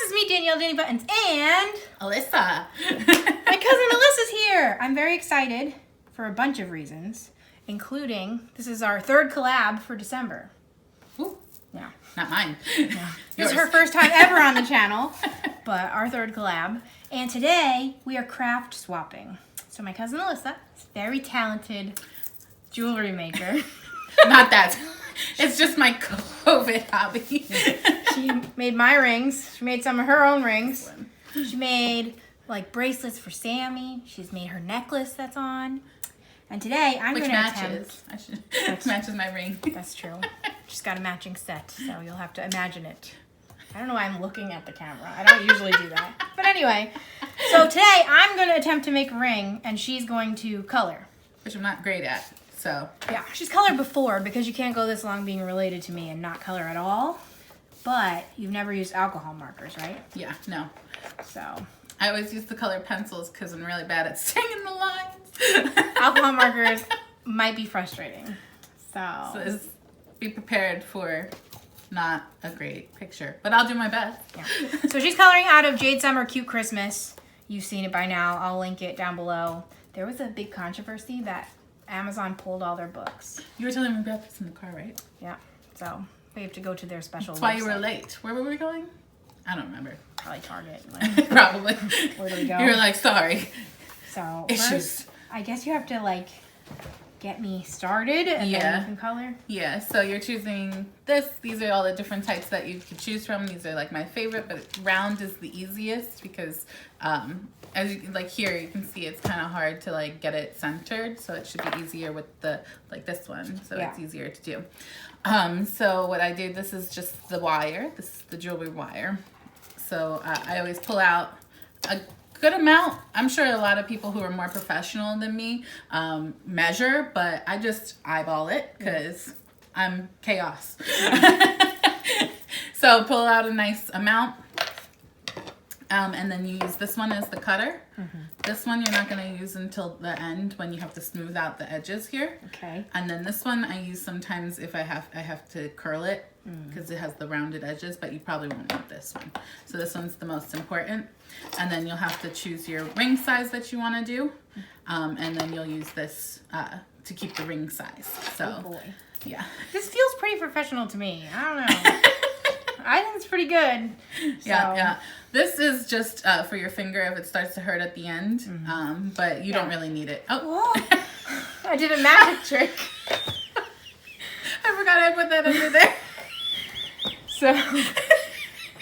it's me, Danibuttons, and Alyssa. my cousin Alyssa's here. I'm very excited for a bunch of reasons, including this is our third collab for December. Ooh, yeah, not mine. Yeah. This is her first time ever on the channel, but our third collab. And today we are craft swapping. So my cousin Alyssa is a very talented jewelry maker. Not that. It's just my COVID hobby. She made my rings. She made some of her own rings. She made like bracelets for Sammy. She's made her necklace that's on. And today I'm going to attempt. Matches my ring. That's true. She's got a matching set, so you'll have to imagine it. I don't know why I'm looking at the camera. I don't usually do that. But anyway, so today I'm going to attempt to make a ring, and she's going to color. Which I'm not great at, so. Yeah, she's colored before because you can't go this long being related to me and not color at all. But you've never used alcohol markers, right? Yeah, no. So. I always use the colored pencils because I'm really bad at staying in the lines. Alcohol markers might be frustrating. So be prepared for not a great picture, but I'll do my best. Yeah. So she's coloring out of Jade Summer Cute Christmas. You've seen it by now. I'll link it down below. There was a big controversy that Amazon pulled all their books. You were telling me about this in the car, right? Yeah. So we have to go to their special That's why website. you were late. Where were we going? I don't remember. Probably Target. Like, Probably. where do we go? You were like, sorry. So Issues. first, I guess you have to like get me started and then you can color. Yeah, so you're choosing this. These are all the different types that you can choose from. These are like my favorite, but round is the easiest because as you like here, you can see it's kind of hard to like get it centered. So it should be easier with the like this one. So it's easier to do. So what I did, this is just the wire. This is the jewelry wire. So I always pull out a good amount. I'm sure a lot of people who are more professional than me measure, but I just eyeball it because I'm chaos. So pull out a nice amount. And then you use this one as the cutter. Mm-hmm. This one you're not going to use until the end when you have to smooth out the edges here. Okay. And then this one I use sometimes if I have to curl it because it has the rounded edges, but you probably won't need this one. So this one's the most important. And then you'll have to choose your ring size that you want to do. And then you'll use this to keep the ring size. So, oh boy. Yeah. This feels pretty professional to me. I don't know. I think it's pretty good. So. Yeah. This is just for your finger if it starts to hurt at the end, but you don't really need it. Oh, I did a magic trick. I forgot I put that under there. So,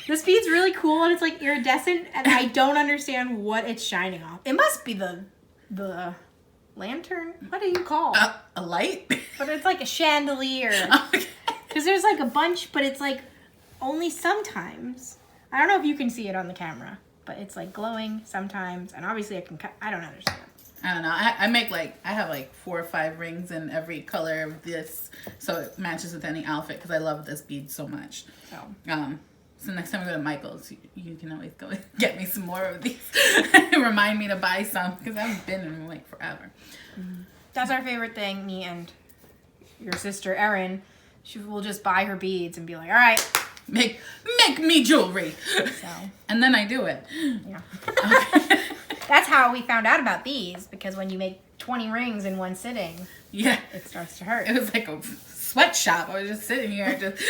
this bead's really cool and it's like iridescent and I don't understand what it's shining off. It must be the lantern. What do you call? A light? But it's like a chandelier. Okay. Because there's like a bunch, but it's like only sometimes. I don't know if you can see it on the camera, but it's like glowing sometimes, and obviously I don't understand. I don't know. I have like 4 or 5 rings in every color of this, so it matches with any outfit because I love this bead so much. So next time we go to Michael's, you can always go and get me some more of these. Remind me to buy some because I haven't been in them like forever. That's our favorite thing. Me and your sister Erin, she will just buy her beads and be like, "All right, make me jewelry." So. And then I do it. Yeah. Okay. That's how we found out about these, because when you make 20 rings in one sitting, it starts to hurt. It was like a sweatshop. I was just sitting here just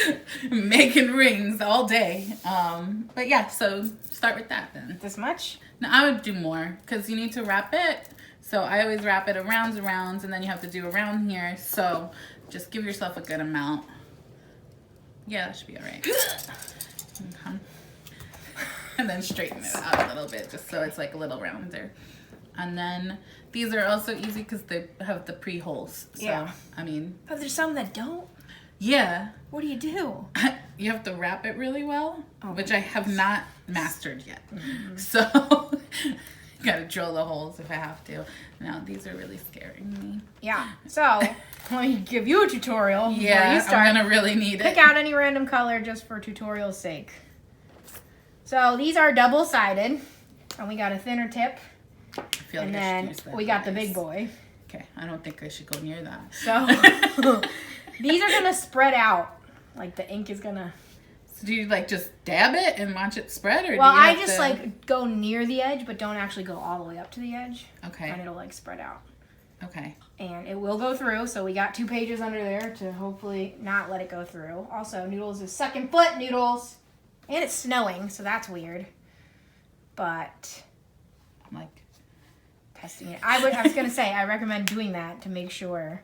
making rings all day. But yeah, so start with that then. This much? No, I would do more because you need to wrap it. So I always wrap it around, and then you have to do around here. So just give yourself a good amount. Yeah, that should be all right. Okay. And then straighten it out a little bit just so it's like a little rounder. And then these are also easy because they have the pre-holes. So, I mean. But there's some that don't. Yeah. What do? You have to wrap it really well, which I have not mastered yet. Mm-hmm. So, gotta drill the holes if I have to. Now, these are really scaring me. Yeah. So, let me give you a tutorial before you start. I'm gonna really need it. Pick out any random color just for tutorial's sake. So, these are double-sided, and we got a thinner tip. I feel like and I then should use that we got the big boy. Okay, I don't think I should go near that. So, these are gonna spread out. Like the ink is gonna So do you like just dab it and watch it spread, or Well, do you I have just to... like go near the edge, but don't actually go all the way up to the edge. Okay. And it'll like spread out. Okay. And it will go through, so we got 2 pages under there to hopefully not let it go through. Also, Noodles is second foot, Noodles. And it's snowing, so that's weird. But I'm like testing it. I was going to say, I recommend doing that to make sure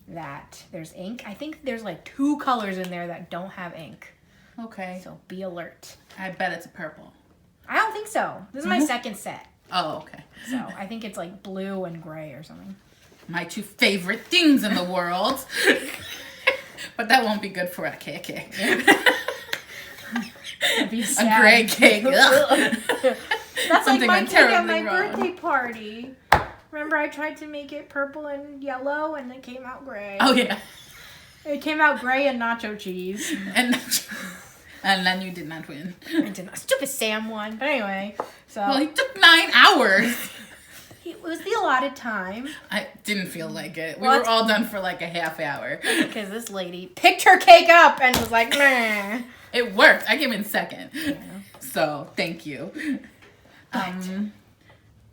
that there's ink. I think there's like 2 colors in there that don't have ink. okay. So be alert. I bet it's a purple. I don't think so. This is my second set. Oh, okay. So I think it's like blue and gray or something. My 2 favorite things in the world. But that won't be good for a cake. That'd be A sad. gray cake. Ugh. That's Something like my went cake at terribly my wrong. birthday party. Remember I tried to make it purple and yellow and it came out gray. Oh, yeah. It came out gray and nacho cheese. And then you did not win. I did not. Stupid Sam won. But anyway, so Well, it took 9 hours. it was the allotted time I didn't feel like it. We What? were all done for like a half hour. because this lady picked her cake up and was like, meh. It worked. I came in second. So, thank you.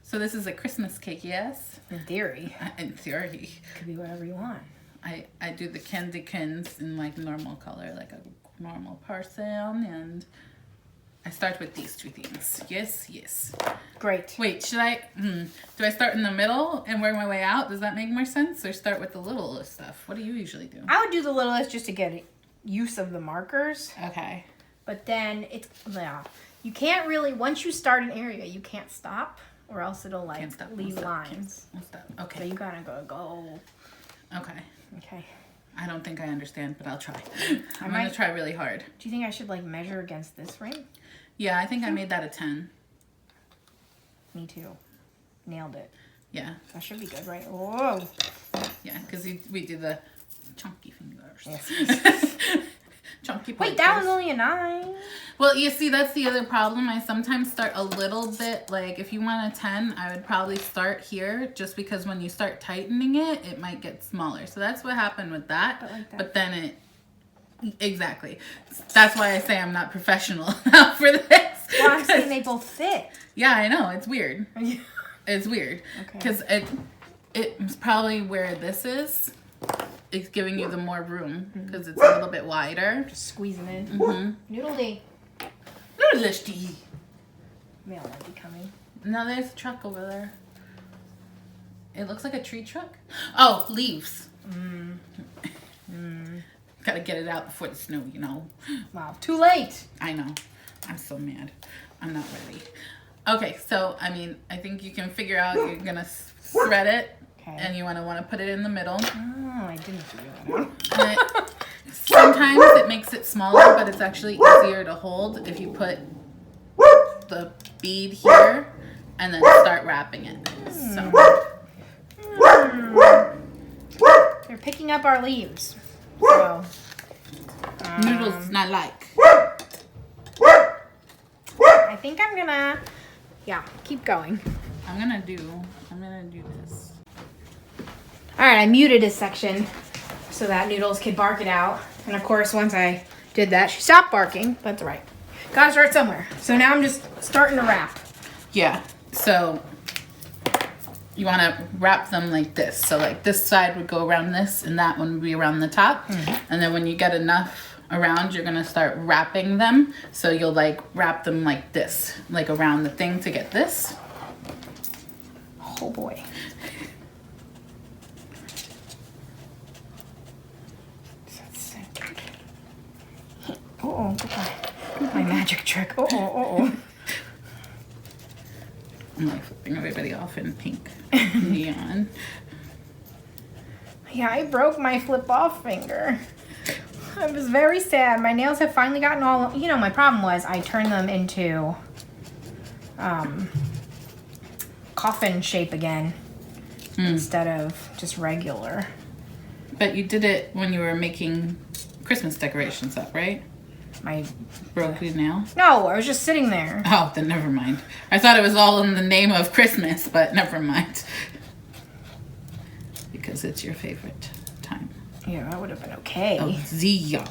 So this is a Christmas cake, yes? In theory, In theory. it could be whatever you want. I do the candy canes in like normal color, like a normal person, and I start with these 2 things. Yes, yes. Great. Wait, should I, do I start in the middle and work my way out? Does that make more sense? Or start with the littlest stuff? What do you usually do? I would do the littlest just to get use of the markers. Okay. But then you can't really, once you start an area, you can't stop or else it'll like Can't stop, won't leave stop, lines. What's that? So Okay. you gotta go. Okay. Okay. I don't think I understand, but I'll try. I'm might- gonna try really hard. Do you think I should like measure against this ring? Yeah, I think I made that a 10. Me too. Nailed it. Yeah. That should be good, right? Whoa. Yeah, because we do the chunky fingers. Yes. Chunky Wait, that pointers. was only a 9. Well, you see, that's the other problem. I sometimes start a little bit, like, if you want a 10, I would probably start here, just because when you start tightening it, it might get smaller. So that's what happened with that. But like that. But then it, exactly. That's why I say I'm not professional enough for this. Well, I'm saying they both fit. Yeah, I know. It's weird. It's weird. Okay. Because it's probably where this is. It's giving you the more room because it's a little bit wider. Just squeezing in. Mm-hmm. Noodle D. Noodle-ishty. Mail might be coming. No, there's a truck over there. It looks like a tree truck. Oh, leaves. Gotta get it out before the snow, you know. Wow. Too late. I know. I'm so mad. I'm not ready. Okay, so, I mean, I think you can figure out you're gonna thread it. Okay. And you want to put it in the middle. Oh, I didn't figure that out. And sometimes it makes it smaller, but it's actually easier to hold if you put the bead here and then start wrapping it. So. They're picking up our leaves. So, Noodles not like. I think I'm gonna, keep going. I'm gonna do this. All right, I muted his section so that Noodles could bark it out. And of course, once I did that, she stopped barking. That's all right. Gotta start somewhere. So now I'm just starting to wrap. Yeah. So you want to wrap them like this. So like this side would go around this, and that one would be around the top. And then when you get enough around, you're gonna start wrapping them. So you'll like wrap them like this, like around the thing to get this. Oh boy. Oh, my magic trick. Oh. I'm like flipping everybody off in pink neon. Yeah, I broke my flip-off finger. I was very sad. My nails have finally gotten all... my problem was I turned them into coffin shape again instead of just regular. But you did it when you were making Christmas decorations up, right? My... Broke your nail? No, I was just sitting there. Oh, then never mind. I thought it was all in the name of Christmas, but never mind. Because it's your favorite time. Yeah, that would have been okay. Oh, the year.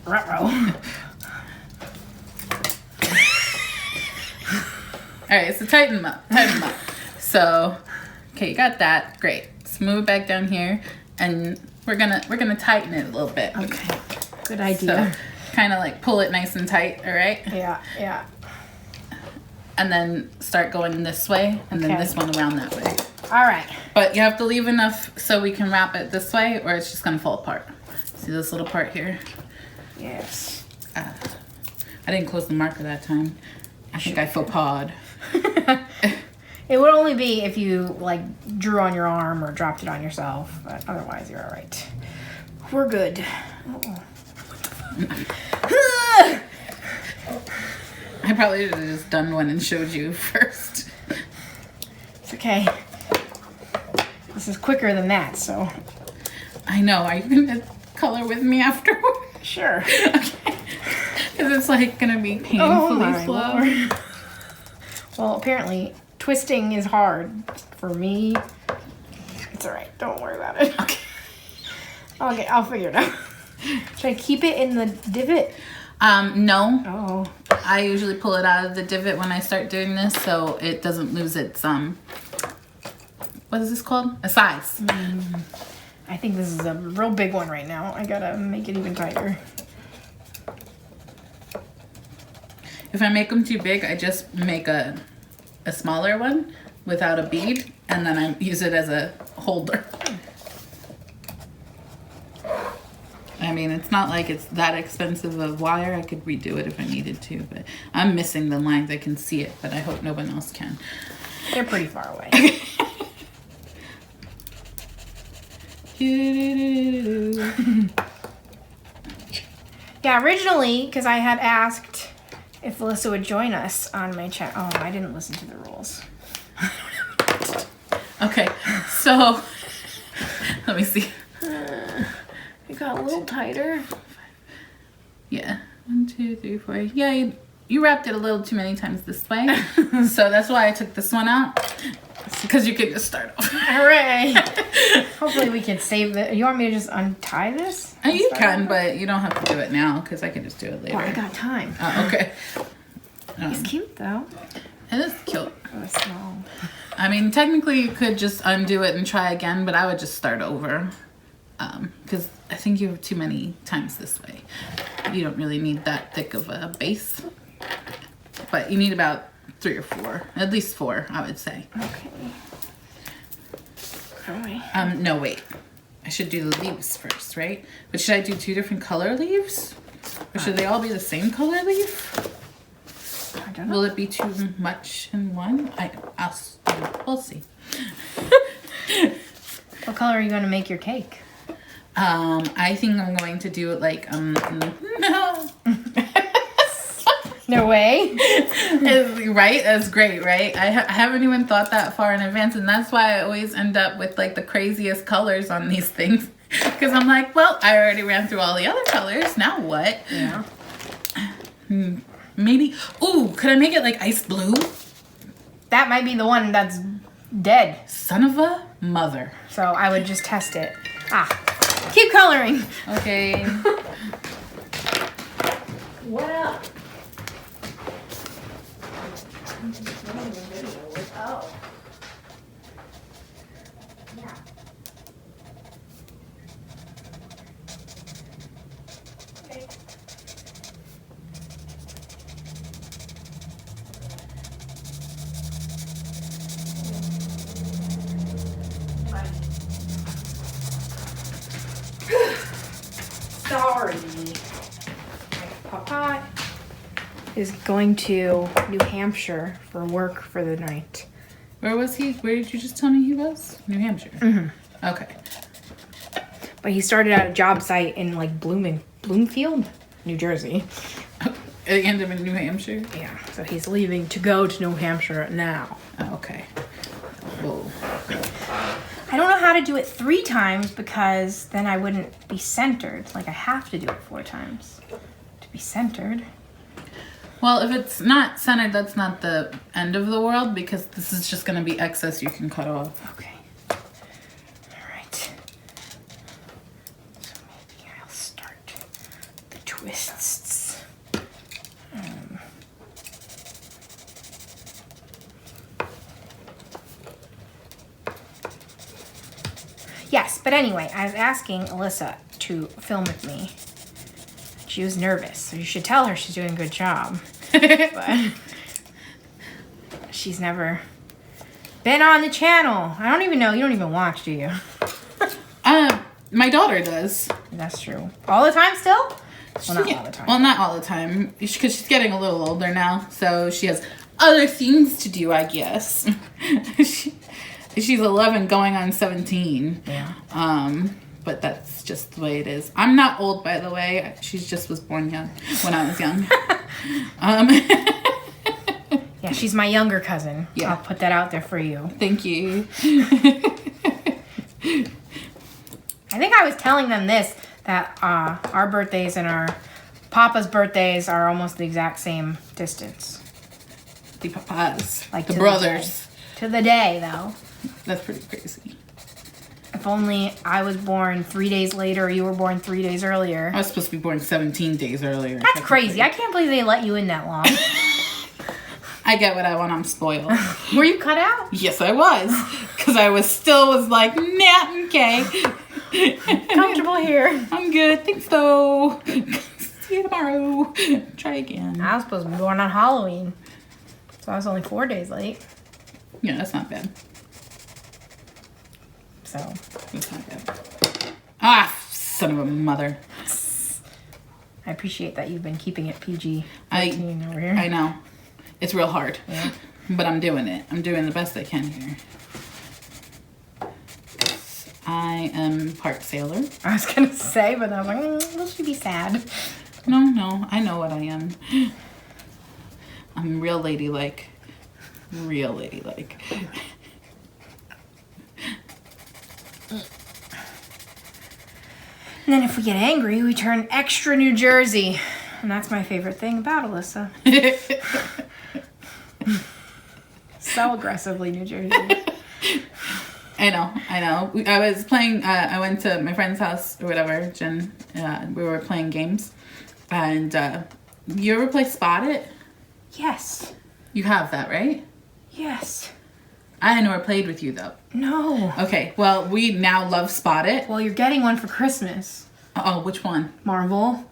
Ruh-roh. All right, so tighten them up, tighten them up. So, okay, you got that, great. Let's move it back down here, and we're gonna tighten it a little bit. Okay, good idea. So, kind of like pull it nice and tight, all right? Yeah, yeah. And then start going this way, and then this one around that way. All right. But you have to leave enough so we can wrap it this way, or it's just gonna fall apart. See this little part here? Yes. I didn't close the marker that time. I think I faux pas. It would only be if you like drew on your arm or dropped it on yourself, but otherwise you're all right. We're good. I probably should have just done one and showed you first. It's okay. This is quicker than that, so. I know. Are you gonna color with me afterward? Sure. Okay. Because it's like gonna be painfully slow. Lord. Well, apparently twisting is hard for me. It's all right. Don't worry about it. Okay. I'll figure it out. Should I keep it in the divot? No. Oh. I usually pull it out of the divot when I start doing this, so it doesn't lose its what is this called? A size. I think this is a real big one right now. I gotta make it even tighter. If I make them too big, I just make a smaller one without a bead, and then I use it as a holder. I mean, it's not like it's that expensive of wire. I could redo it if I needed to, but I'm missing the lines. I can see it, but I hope no one else can. They're pretty far away. Yeah, originally, because I had asked if Alyssa would join us on my chat. Oh, I didn't listen to the rules. Okay, so let me see. It got a little tighter. Yeah, 1, 2, 3, 4. Yeah, you wrapped it a little too many times this way, so that's why I took this one out. Because you could just start over. Hooray! Hopefully we can save it. You want me to just untie this? You can, but you don't have to do it now because I can just do it later. Oh, I got time. Oh, okay. He's cute though. It is cute. Oh, it's small. I mean, technically you could just undo it and try again, but I would just start over. Because I think you have too many times this way. You don't really need that thick of a base. But you need about 3 or 4. At least 4, I would say. Okay. Alright. No, wait. I should do the leaves first, right? But should I do 2 different color leaves? Or should they all be the same color leaf? I don't know. Will it be too much in one? We'll see. What color are you going to make your cake? I think I'm going to do it like, no. No way. Right? That's great, right? I haven't even thought that far in advance, and that's why I always end up with like the craziest colors on these things. Because I'm like, well, I already ran through all the other colors. Now what? Yeah. Maybe, ooh, could I make it like ice blue? That might be the one that's dead. Son of a mother. So I would just test it. Keep coloring. Okay. What up? Oh. Yeah. Okay. Sorry. Papa is going to New Hampshire for work for the night. Where was he? Where did you just tell me he was? New Hampshire. Mm-hmm. Okay. But he started at a job site in like Bloomfield, New Jersey. At the end of New Hampshire? Yeah, so he's leaving to go to New Hampshire now. Oh, okay. Whoa. I don't know how to do it 3 times because then I wouldn't be centered. Like I have to do it 4 times to be centered. Well, if it's not centered, that's not the end of the world because this is just going to be excess you can cut off. Okay. All right. So maybe I'll start the twist. twists. Yes, but anyway, I was asking Alyssa to film with me. She was nervous, so you should tell her she's doing a good job. But she's never been on the channel. I don't even know. You don't even watch, do you? My daughter does. That's true. All the time still? Well, not all the time. Well, not all the time. Because she's getting a little older now. So she has other things to do, I guess. She's 11 going on 17. Yeah. But that's just the way it is. I'm not old, by the way. She just was born young when I was young. Yeah, she's my younger cousin. Yeah. I'll put that out there for you. Thank you. I think I was telling them this, that our birthdays and our Papa's birthdays are almost the exact same distance. The papas. Like the to brothers. To the day, though. That's pretty crazy. If only I was born 3 days later, you were born 3 days earlier. I was supposed to be born 17 days earlier. That's crazy. I can't believe they let you in that long. I get what I want. I'm spoiled. Were you cut out? Yes, I was. Because I was like, nah, okay. Comfortable here. I'm good. Thanks, though. See you tomorrow. Try again. I was supposed to be born on Halloween. So I was only 4 days late. Yeah, that's not bad. So. That's not bad. Ah, son of a mother. I appreciate that you've been keeping it PG-13 over here. I know. It's real hard. Yeah. But I'm doing it. I'm doing the best I can here. I am part sailor. I was going to say, but I was like, will she be sad? No. I know what I am. I'm real ladylike. Real ladylike. And then if we get angry, we turn extra New Jersey. And that's my favorite thing about Alyssa. So aggressively New Jersey. I know. I was playing, I went to my friend's house or whatever, Jen, we were playing games. And you ever play Spot It? Yes. You have that, right? Yes. I never played with you, though. No. Okay, well, we now love Spot It. Well, you're getting one for Christmas. Oh, which one? Marvel.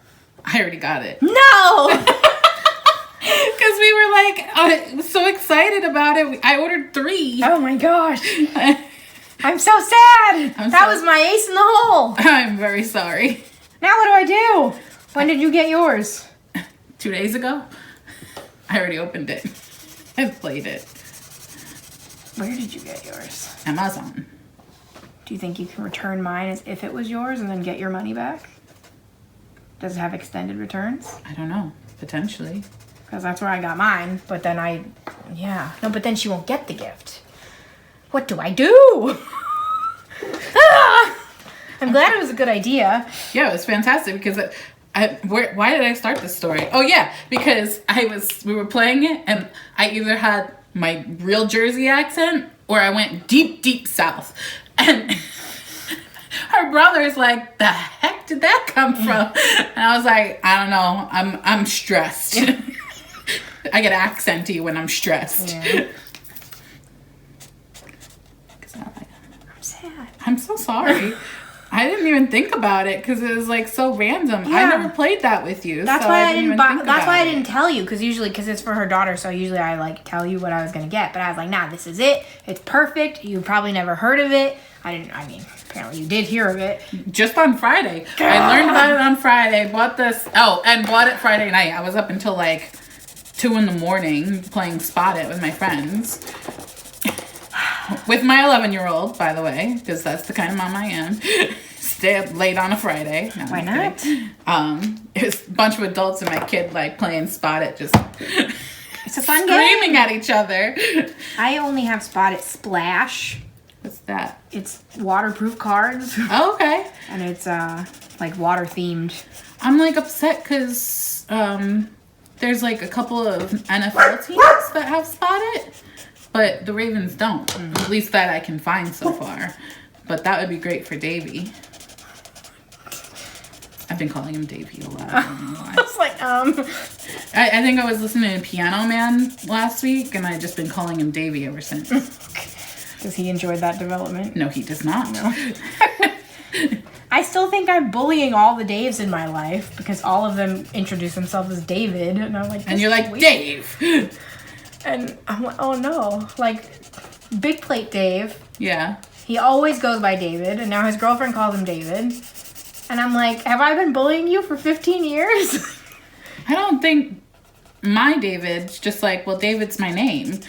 I already got it. No! Because we were like, so excited about it. I ordered 3. Oh my gosh. I'm so sad. That was my ace in the hole. I'm very sorry. Now what do I do? When did you get yours? 2 days ago. I already opened it. I played it. Where did you get yours? Amazon. Do you think you can return mine as if it was yours and then get your money back? Does it have extended returns? I don't know. Potentially. Because that's where I got mine. But then No, but then she won't get the gift. What do I do? I'm glad it was a good idea. Yeah, it was fantastic because why did I start this story? Oh yeah, because we were playing it and I either had my real Jersey accent or I went deep, deep south. And her brother's like, the heck did that come from? And I was like, I don't know. I'm stressed. I get accenty when I'm stressed. Yeah. I'm sad. I'm so sorry. I didn't even think about it because it was like so random. Yeah. I never played that with you. That's so why I didn't buy. That's why I it. didn't tell you because it's for her daughter. So usually I like tell you what I was gonna get. But I was like, nah, this is it. It's perfect. You probably never heard of it. I mean, apparently you did hear of it. Just on Friday. I learned about it on Friday. Bought this. Oh, and bought it Friday night. I was up until like 2 a.m. playing Spot It with my friends. With my 11-year-old, by the way, because that's the kind of mom I am. Stay up late on a Friday. No, Why not? It was a bunch of adults and my kid like playing Spot It, just It's a fun screaming game. at each other. I only have Spot It Splash. What's that? It's waterproof cards. Oh, okay. And it's like water themed. I'm like upset because there's like a couple of NFL teams that have Spot It, but the Ravens don't. At least that I can find so far. But that would be great for Davey. I've been calling him Davey a lot. I don't know why. I was like, I think I was listening to Piano Man last week, and I've just been calling him Davey ever since. Does he enjoy that development? No, he does not. No. I still think I'm bullying all the Daves in my life because all of them introduce themselves as David, and I'm like, and you're like, Dave. And I'm like, oh no, like Big Plate Dave. Yeah. He always goes by David, and now his girlfriend calls him David. And I'm like, have I been bullying you for 15 years? I don't think my David's just like, well, David's my name.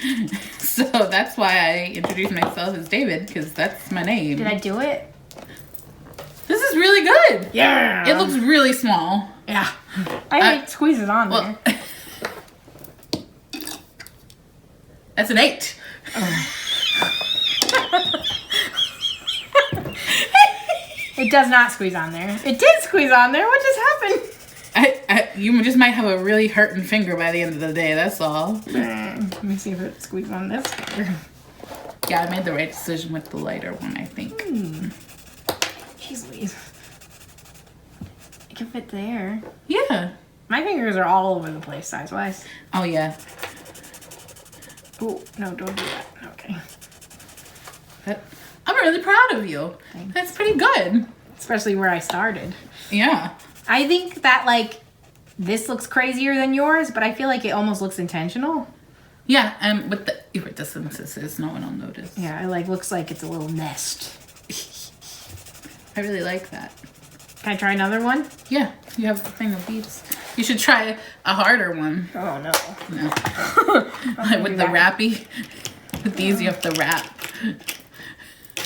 So that's why I introduced myself as David, because that's my name. Did I do it? This is really good. Yeah. It looks really small. Yeah. I might squeeze it on there. That's an 8. Oh. It does not squeeze on there. It did squeeze on there. What just happened? You just might have a really hurting finger by the end of the day. That's all. Let me see if it squeezes on this finger. Yeah, I made the right decision with the lighter one, I think. Jeez Louise. It can fit there. Yeah. My fingers are all over the place size-wise. Oh, yeah. Oh, no, don't do that. Okay. I'm really proud of you. Thanks. That's pretty good. Especially where I started. Yeah. I think that, like, this looks crazier than yours, but I feel like it almost looks intentional. Yeah, and with the iridescences, no one will notice. Yeah, it, like, looks like it's a little nest. I really like that. Can I try another one? Yeah, you have the thing of beads. You should try a harder one. Oh, no. No. Like with the wrappy. With these, you have to wrap.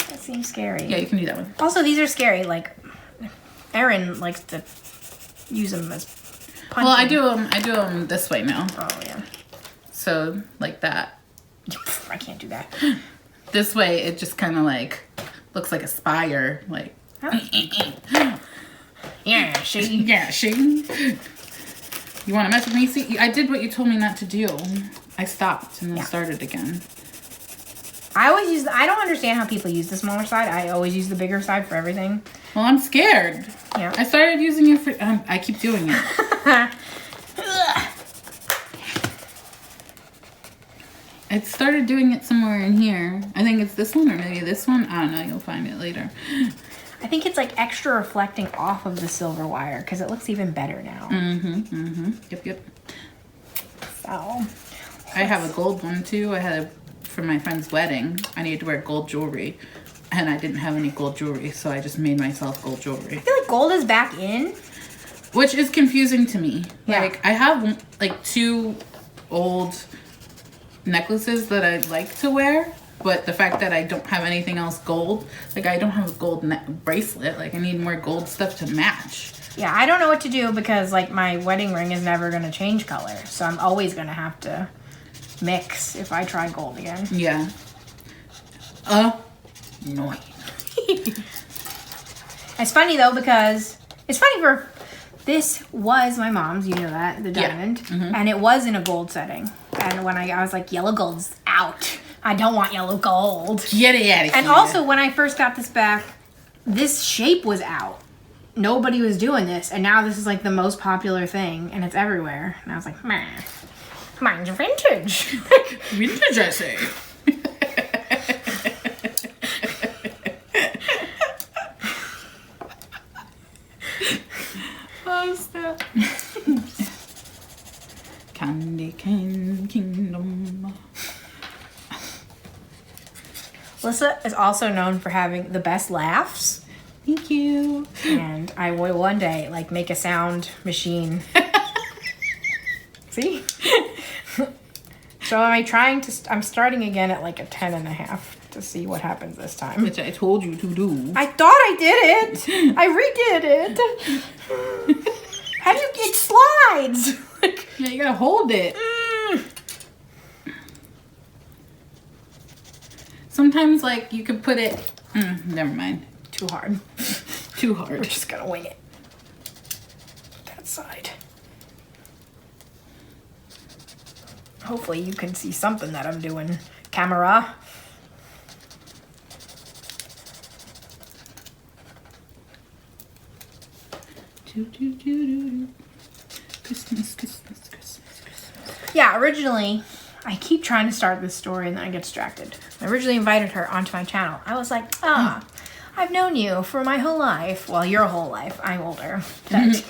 That seems scary. Yeah, you can do that one. Also, these are scary. Like, Erin likes to use them as punching. Well, I do them this way now. Oh, yeah. So, like that. I can't do that. This way, it just kind of like looks like a spire. Like, yeah, she. yeah, she. You want to mess with me? See, I did what you told me not to do. I stopped and then started again. I always use. I don't understand how people use the smaller side. I always use the bigger side for everything. Well, I'm scared. Yeah. I started using it for. I keep doing it. I started doing it somewhere in here. I think it's this one or maybe this one. I don't know. You'll find it later. I think it's like extra reflecting off of the silver wire because it looks even better now. Yep. So. I have a gold one too. I had for my friend's wedding. I needed to wear gold jewelry. And I didn't have any gold jewelry, so I just made myself gold jewelry. I feel like gold is back in. Which is confusing to me. Yeah. Like, I have, like, 2 old necklaces that I like to wear. But the fact that I don't have anything else gold, like, I don't have a gold bracelet. Like, I need more gold stuff to match. Yeah, I don't know what to do because, like, my wedding ring is never going to change color. So I'm always going to have to mix if I try gold again. Yeah. Annoying. It's funny though because it's funny for this was my mom's, you know that, the diamond, and it was in a gold setting. And when I was like, yellow gold's out. I don't want yellow gold. Get it out of here. And also when I first got this back, this shape was out. Nobody was doing this, and now this is like the most popular thing, and it's everywhere. And I was like, meh, mine's vintage. Vintage, I say. Candy cane kingdom. Alyssa is also known for having the best laughs. Thank you. And I will one day like make a sound machine. See? So I'm starting again at like a 10.5 to see what happens this time. Which I told you to do. I thought I did it. I redid it. How do you get slides? Yeah, you gotta hold it. Sometimes, like, you could put it... never mind. Too hard. Too hard. We're just gonna wing it. That side. Hopefully you can see something that I'm doing. Camera. Christmas, Christmas. Yeah, originally, I keep trying to start this story and then I get distracted. I originally invited her onto my channel. I was like, I've known you for my whole life. Well, your whole life. I'm older. But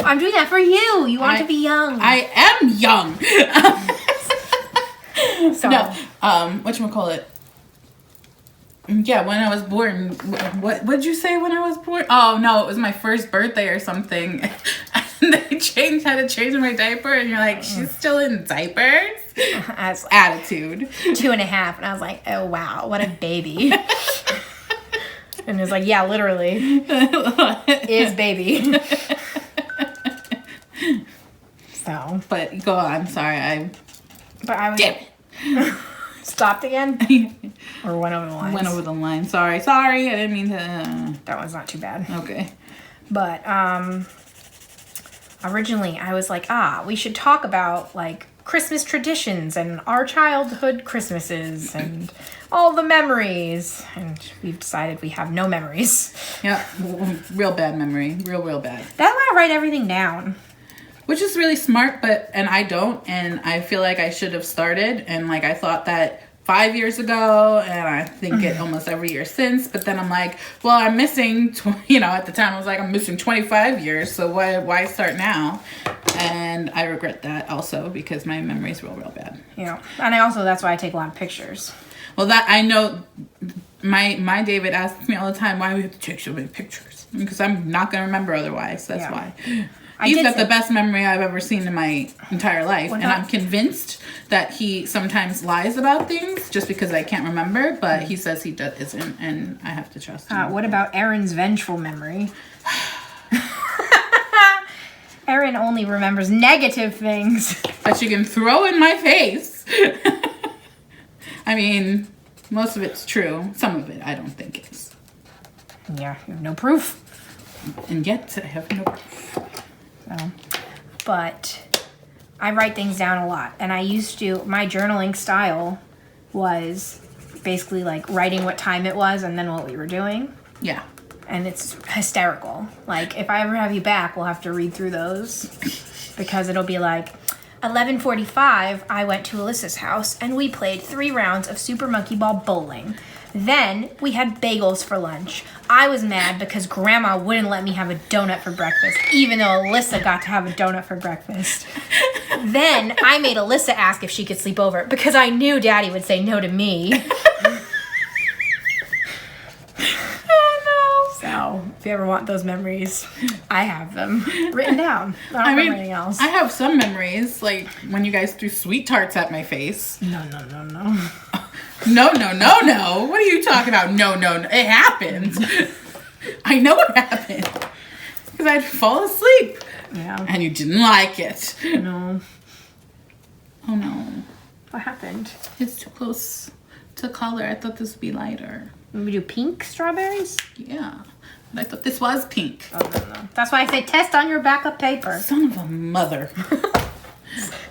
I'm doing that for you. You want to be young. I am young. So, no, whatchamacallit? Yeah, when I was born. What did you say when I was born? Oh, no, it was my first birthday or something. And they had to change my diaper. And you're like, she's still in diapers? I was like, Attitude. 2.5. And I was like, oh, wow, what a baby. And it was like, yeah, literally. Is baby. So. But go on. Sorry. But I was. Damn it. Stopped again? Or went over the line? Went over the line. Sorry. I didn't mean to. That one's not too bad. Okay. But originally I was like, we should talk about like Christmas traditions and our childhood Christmases and all the memories. And we've decided we have no memories. Yeah. Real bad memory. Real bad. That's why I write everything down. Which is really smart, and I don't, and I feel like I should have started, and like I thought that 5 years ago, and I think it almost every year since, but then I'm like, well, I'm missing, at the time I was like, I'm missing 25 years, so why start now? And I regret that also, because my memory's real bad. And that's why I take a lot of pictures. Well, that, I know, my David asks me all the time, why do we have to take so many pictures? Because I'm not going to remember otherwise, that's why. He's got the best memory I've ever seen in my entire life. And I'm convinced that he sometimes lies about things just because I can't remember. But he says he isn't, and I have to trust him. What about Erin's vengeful memory? Erin only remembers negative things. That you can throw in my face. I mean, most of it's true. Some of it I don't think is. Yeah, you have no proof. And yet I have no proof. So, but I write things down a lot, and my journaling style was basically like writing what time it was and then what we were doing. Yeah. And it's hysterical. Like, if I ever have you back, we'll have to read through those, because it'll be like 11:45, I went to Alyssa's house and we played 3 rounds of Super Monkey Ball bowling. Then we had bagels for lunch. I was mad because Grandma wouldn't let me have a donut for breakfast, even though Alyssa got to have a donut for breakfast. Then I made Alyssa ask if she could sleep over because I knew Daddy would say no to me. So, if you ever want those memories, I have them written down. I don't have anything else. I have some memories, like when you guys threw sweet tarts at my face. No. No. What are you talking about? No. It happened. I know it happened. Because I'd fall asleep. Yeah. And you didn't like it. No. Oh, no. What happened? It's too close to color. I thought this would be lighter. We do pink strawberries? Yeah. But I thought this was pink. Oh, no. That's why I say test on your backup paper. Son of a mother.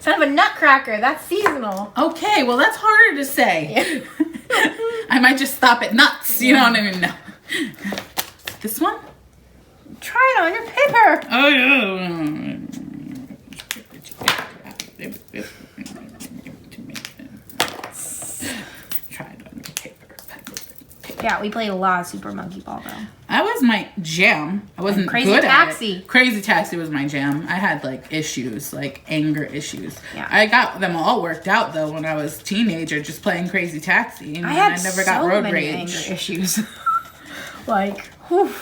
Son of a nutcracker. That's seasonal. Okay, well, that's harder to say. I might just stop at nuts. You don't even know. This one? Try it on your paper. Oh, yeah. Try it on your paper. Yeah, we played a lot of Super Monkey Ball, though. That was my jam. I wasn't Crazy good Taxi. at it. Crazy Taxi was my jam. I had like issues, like anger issues. Yeah. I got them all worked out though when I was a teenager, just playing Crazy Taxi. And I never got road many rage. anger issues. Like, whew,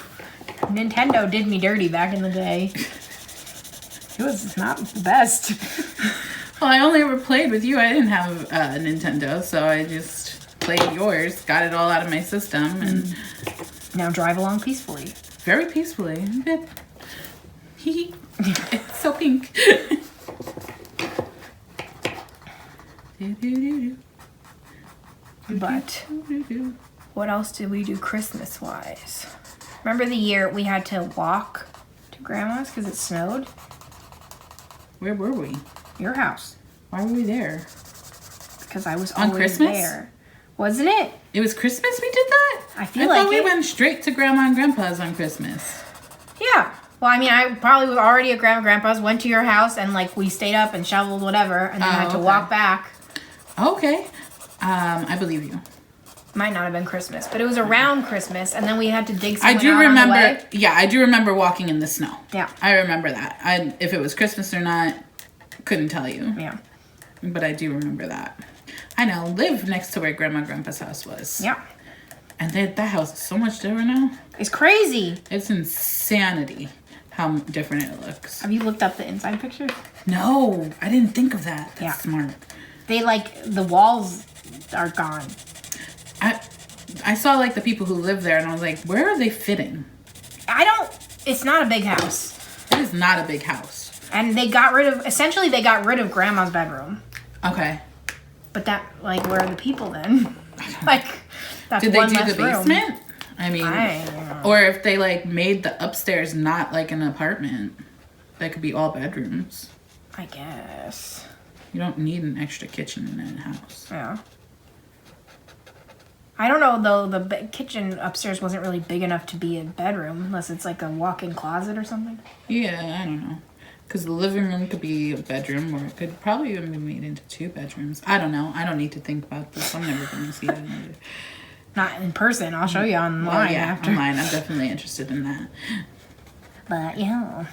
Nintendo did me dirty back in the day. It was not the best. Well, I only ever played with you. I didn't have a Nintendo, so I just played yours, got it all out of my system, and now drive along peacefully. Very peacefully. It's so pink. But what else did we do Christmas-wise? Remember the year we had to walk to Grandma's because it snowed? Where were we? Your house. Why were we there? Because I was On always Christmas? there. Wasn't it? It was Christmas we did that? I feel like thought we it. went straight to Grandma and Grandpa's on Christmas. Yeah. Well, I mean, I probably was already at Grandma and Grandpa's, went to your house, and, like, we stayed up and shoveled whatever, and then I had to walk back. Okay. I believe you. Might not have been Christmas, but it was around Christmas, and then we had to dig I someone do out remember. on the way. Yeah, I do remember walking in the snow. Yeah. I remember that. If it was Christmas or not, couldn't tell you. Yeah. But I do remember that. I know. Live next to where Grandma and Grandpa's house was. Yeah. And that house is so much different now. It's crazy. It's insanity how different it looks. Have you looked up the inside pictures? No, I didn't think of that. That's smart. They, like, the walls are gone. I saw, like, the people who live there, and I was like, where are they fitting? It's not a big house. It is not a big house. And they got rid of Grandma's bedroom. Okay. But that, like, where are the people then? Like, that's Did they one do less the room. basement? I mean, know. or if they, like, made the upstairs not, like, an apartment. That could be all bedrooms. I guess. You don't need an extra kitchen in a house. Yeah. I don't know, though, the kitchen upstairs wasn't really big enough to be a bedroom, unless it's like a walk-in closet or something. Yeah, I don't know. Because the living room could be a bedroom, or it could probably even be made into 2 bedrooms. I don't know. I don't need to think about this. I'm never going to see that either. Not in person. I'll show you online after. Online. I'm definitely interested in that. But, yeah.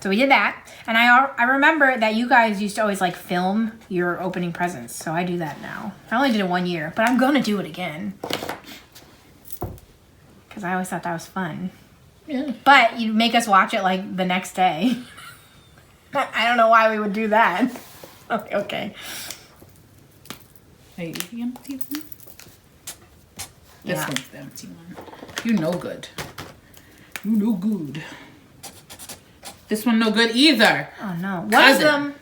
So we did that. And I remember that you guys used to always, like, film your opening presents. So I do that now. I only did it 1 year, but I'm going to do it again. Because I always thought that was fun. Yeah. But you make us watch it, like, the next day. I don't know why we would do that. Okay. Are you the empty one? Yeah. This one's the empty one. You no good. You no good. This one no good either. Oh, no. One of them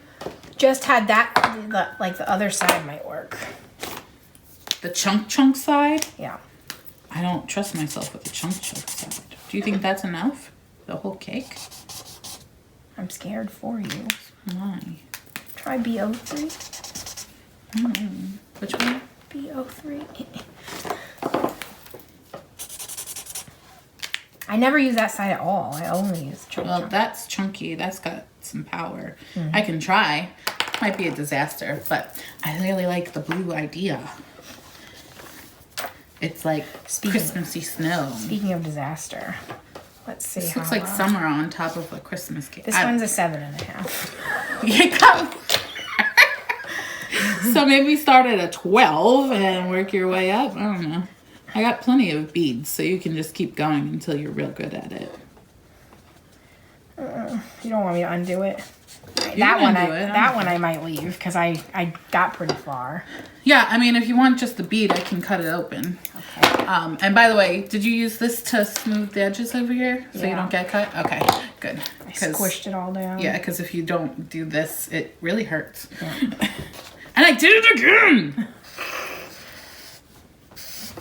just had that, like, the other side might work. The chunk side? Yeah. I don't trust myself with the chunk side. Do you think that's enough? The whole cake? I'm scared for you. Why? Try BO3. Which one? BO3. I never use that side at all. I only use chunk. Well, that's chunky. That's got some power. I can try. Might be a disaster, but I really like the blue idea. It's like Christmassy snow. Speaking of disaster, let's see. This looks like summer on top of a Christmas cake. This one's a 7.5. You got So maybe start at a 12 and work your way up. I don't know. I got plenty of beads, so you can just keep going until you're real good at it. You don't want me to undo it? That one I might leave because I got pretty far. Yeah, I mean, if you want just the bead, I can cut it open. Okay. And by the way, did you use this to smooth the edges over here so you don't get cut? Okay, good. I squished it all down. Yeah, because if you don't do this, it really hurts. Yeah. And I did it again!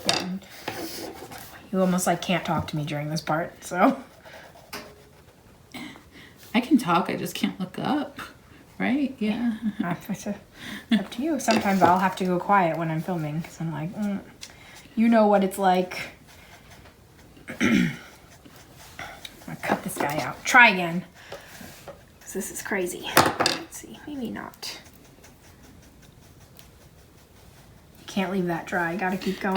Yeah. You almost like can't talk to me during this part, so. I can talk, I just can't look up. Right? Yeah. It's up to you. Sometimes I'll have to go quiet when I'm filming because I'm like, you know what it's like. I'm gonna cut this guy out. Try again. Because this is crazy. Let's see. Maybe not. You can't leave that dry. Gotta keep going.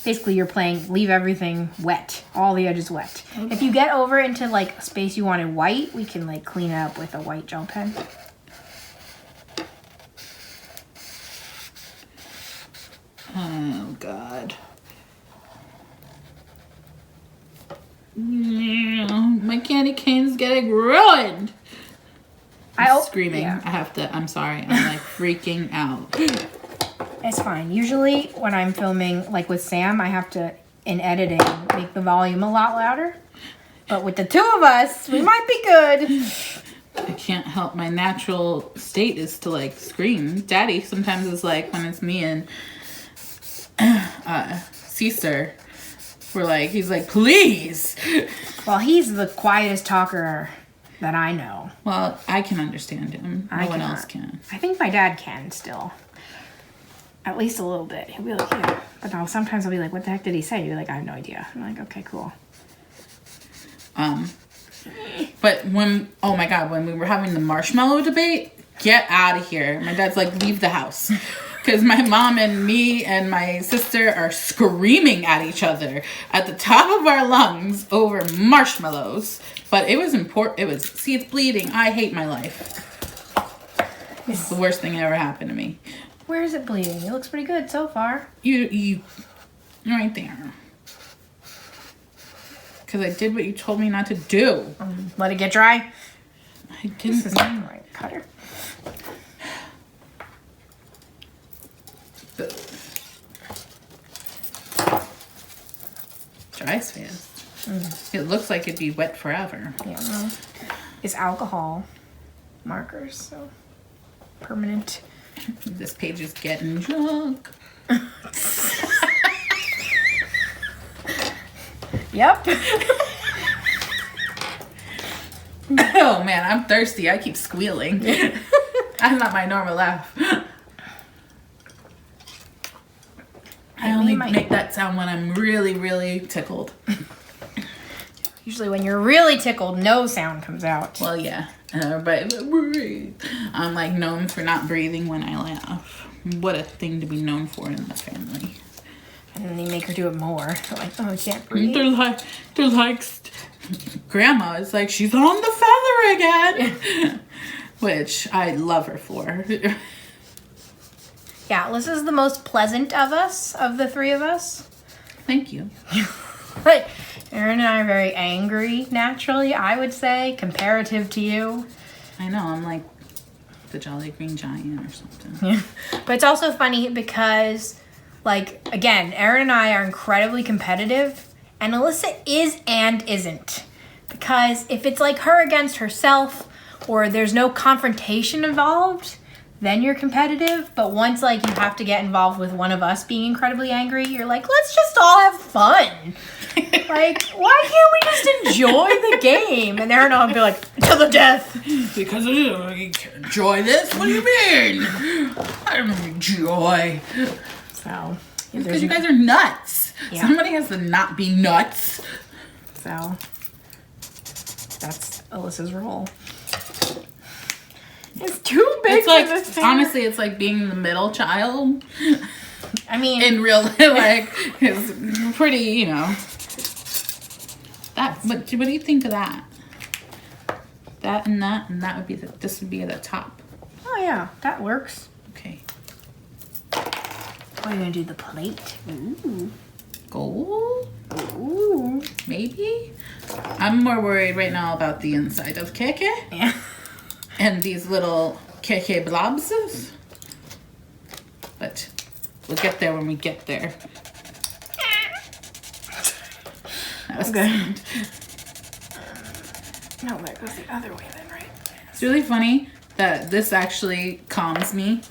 Basically, you're playing leave everything wet. All the edges wet. Okay. If you get over into like a space you wanted white, we can like clean it up with a white gel pen. Oh, God. My candy cane's getting ruined. I'm screaming. Yeah. I'm sorry. I'm like freaking out. It's fine. Usually when I'm filming, like with Sam, I have to, in editing, make the volume a lot louder. But with the two of us, we might be good. I can't help. My natural state is to like scream. Daddy sometimes is like, when it's me and Caesar, he's like, please. Well, he's the quietest talker that I know. Well, I can understand him. No one else can. I think my dad can still. At least a little bit. He'll be like, yeah. But no, sometimes I'll be like, what the heck did he say? You're like, I have no idea. I'm like, okay, cool. But oh my God, when we were having the marshmallow debate, get out of here. My dad's like, leave the house. Because my mom and me and my sister are screaming at each other at the top of our lungs over marshmallows. But it was important. See, it's bleeding. I hate my life. It's the worst thing that ever happened to me. Where is it bleeding? It looks pretty good so far. You're right there. Because I did what you told me not to do. Let it get dry. I didn't. This is not the right cutter. Dries fast. It looks like it'd be wet forever. Yeah, no. It's alcohol markers, so permanent. This page is getting drunk. Yep. Oh man, I'm thirsty. I keep squealing. That's not my normal laugh. I only make that sound when I'm really, really tickled. Usually when you're really tickled, no sound comes out. Well, yeah. And everybody breathe. I'm like known for not breathing when I laugh. What a thing to be known for in the family. And then they make her do it more. They're like, oh, I can't breathe. They're like, Grandma is like, she's on the feather again. Which I love her for. Yeah, Alyssa's the most pleasant of us, of the three of us. Thank you. But Erin and I are very angry, naturally, I would say, comparative to you. I know, I'm like the Jolly Green Giant or something. Yeah. But it's also funny because, like, again, Erin and I are incredibly competitive, and Alyssa is and isn't. Because if it's like her against herself, or there's no confrontation involved, then you're competitive. But once, like, you have to get involved with one of us being incredibly angry, you're like, let's just all have fun. Like, why can't we just enjoy the game? And Erin will be like, to the death. Because you can't enjoy this? What do you mean? I don't enjoy. So, because you guys are nuts. Yeah. Somebody has to not be nuts. So, that's Alyssa's role. It's too big. It's like, for this honestly, it's like being the middle child. I mean, in real life, like, it's pretty, you know. That. What do you think of that? That and that would be this would be the top. oh yeah, that works. Okay. Oh, you're gonna do the plate. Ooh. Gold? Ooh. Maybe? I'm more worried right now about the inside of keke. Yeah. And these little keke blobs. But we'll get there when we get there. That was Okay. good. No, that goes the other way then, right? It's really funny that this actually calms me.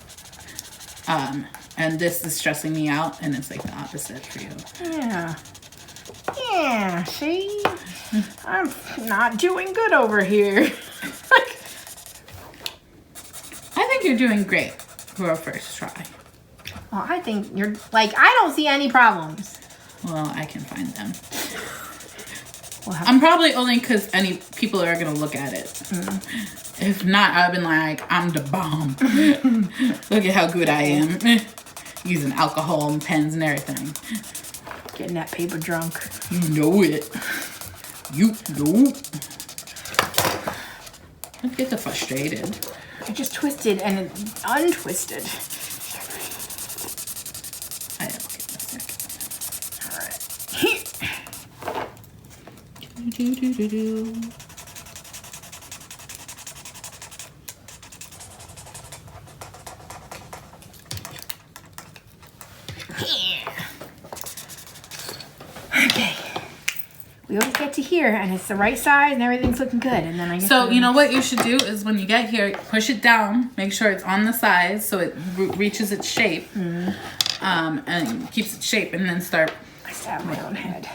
And this is stressing me out, and it's like the opposite for you. Yeah. Yeah, see? I'm not doing good over here. I think you're doing great for a first try. Well, I think you're, like, I don't see any problems. Well, I can find them. We'll I'm probably only because any people are going to look at it. Mm. If not, I've been like, I'm the bomb. Look at how good I am. Using alcohol and pens and everything. Getting that paper drunk. You know it. You know. Don't get so frustrated. I just twisted and it untwisted. I don't get a second. Alright. Do. Okay. We always get to here and it's the right size and everything's looking good. And then I get So, you know what you should do is when you get here, push it down, make sure it's on the size so it reaches its shape. And keeps its shape, and then start. I stabbed my own head.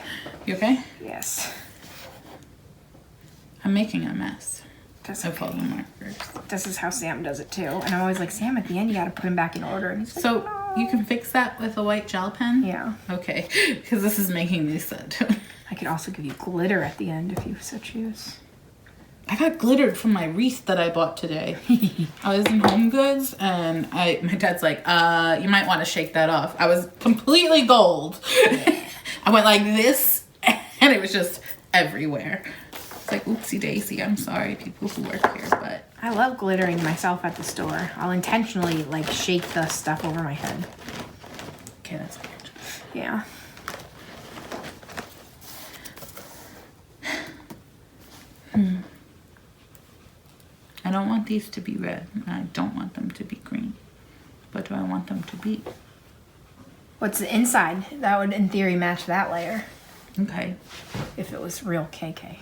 You okay? Yes. I'm making a mess. That's Of all the okay. markers. This is how Sam does it too. And I'm always like, Sam, at the end you gotta put him back in order. And he's like, So, no. You can fix that with a white gel pen? Yeah. Okay, because this is making me sad. I could also give you glitter at the end if you so choose. I got glittered from my wreath that I bought today. I was in Home Goods and my dad's like, you might want to shake that off. I was completely gold. I went like this and it was just everywhere. It's like, oopsie daisy, I'm sorry, people who work here, but. I love glittering myself at the store. I'll intentionally like shake the stuff over my head. Okay, that's good. Yeah. I don't want these to be red. I don't want them to be green. What do I want them to be? What's the inside? That would, in theory, match that layer. Okay. If it was real KK.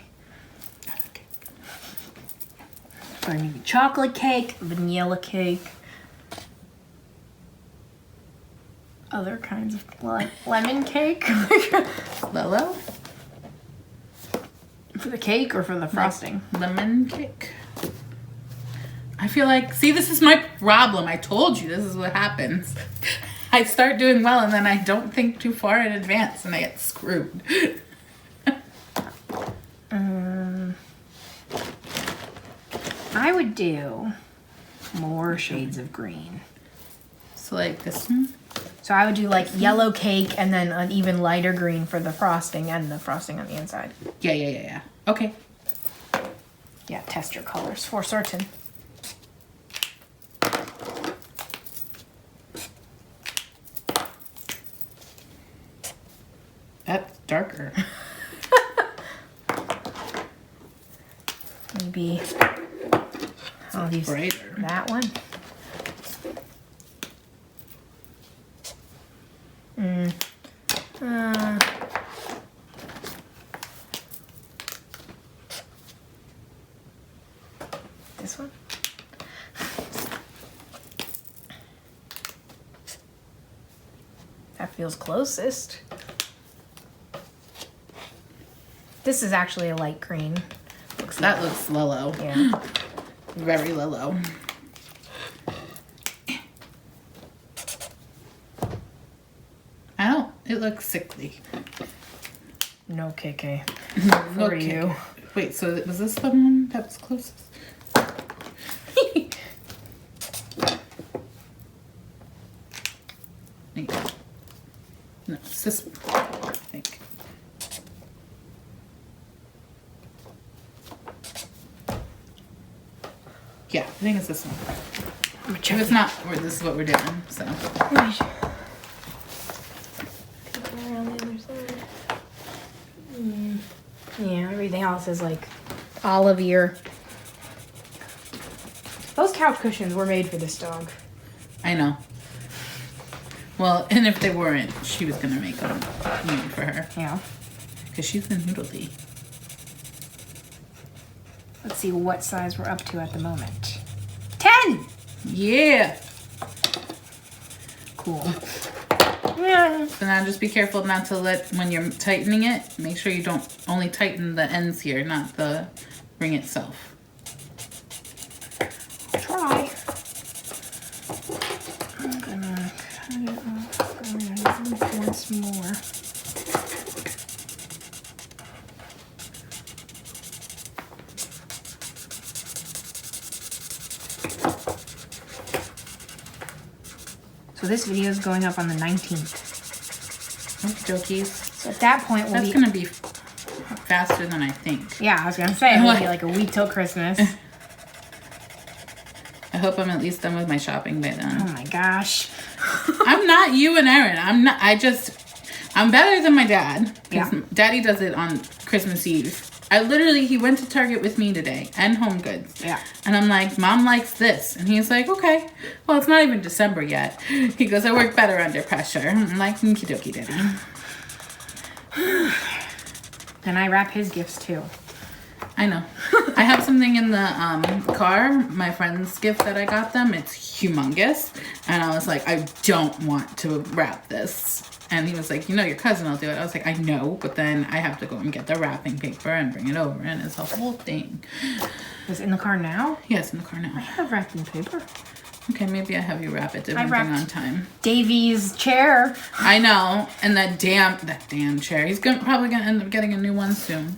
Or maybe chocolate cake, vanilla cake. Other kinds of lemon cake. Lolo? For the cake or for the frosting? Lemon cake. I feel like, see, this is my problem. I told you this is what happens. I start doing well and then I don't think too far in advance and I get screwed. I would do more shades of green. So like this one? So I would do like yellow cake and then an even lighter green for the frosting and the frosting on the inside. Yeah. Okay. Yeah, test your colors for certain. That's darker. Maybe I'll use brighter. That one. This one. That feels closest. This is actually a light green. That looks Lolo. Yeah. Very Lolo. It looks sickly. No KK. No For you. Wait, so was this the one that was closest? No, it's this one, I think. Yeah, I think it's this one. If it's not, this is what we're doing, so. Right. Around the other side. Yeah, everything else is like olive ear. Those couch cushions were made for this dog. I know. Well, and if they weren't, she was gonna make them made for her. Yeah. Because she's the noodly. Let's see what size we're up to at the moment. 10! Yeah! Cool. Yeah. So now just be careful not to when you're tightening it, make sure you don't only tighten the ends here, not the ring itself. Try. I'm gonna cut it off once more. So this video is going up on the 19th. Okie dokies. So at that point, we'll That's gonna be faster than I think. Yeah, I was gonna say, it'll be like a week till Christmas. I hope I'm at least done with my shopping by then. Oh my gosh. I'm not you and Erin. I'm better than my dad. Yeah. Daddy does it on Christmas Eve. He went to Target with me today and Home Goods. Yeah. And I'm like, Mom likes this. And he's like, okay. Well, it's not even December yet. He goes, I work better under pressure. I'm like, okie dokie, Daddy. And I wrap his gifts too. I know. I have something in the car, my friend's gift that I got them. It's humongous. And I was like, I don't want to wrap this. And he was like, your cousin will do it. I was like, I know, but then I have to go and get the wrapping paper and bring it over. And it's a whole thing. Is it in the car now? Yes, in the car now. I have wrapping paper. Okay, maybe I have you wrap it depending on time. Davy's chair. I know, and that damn chair. He's probably gonna end up getting a new one soon.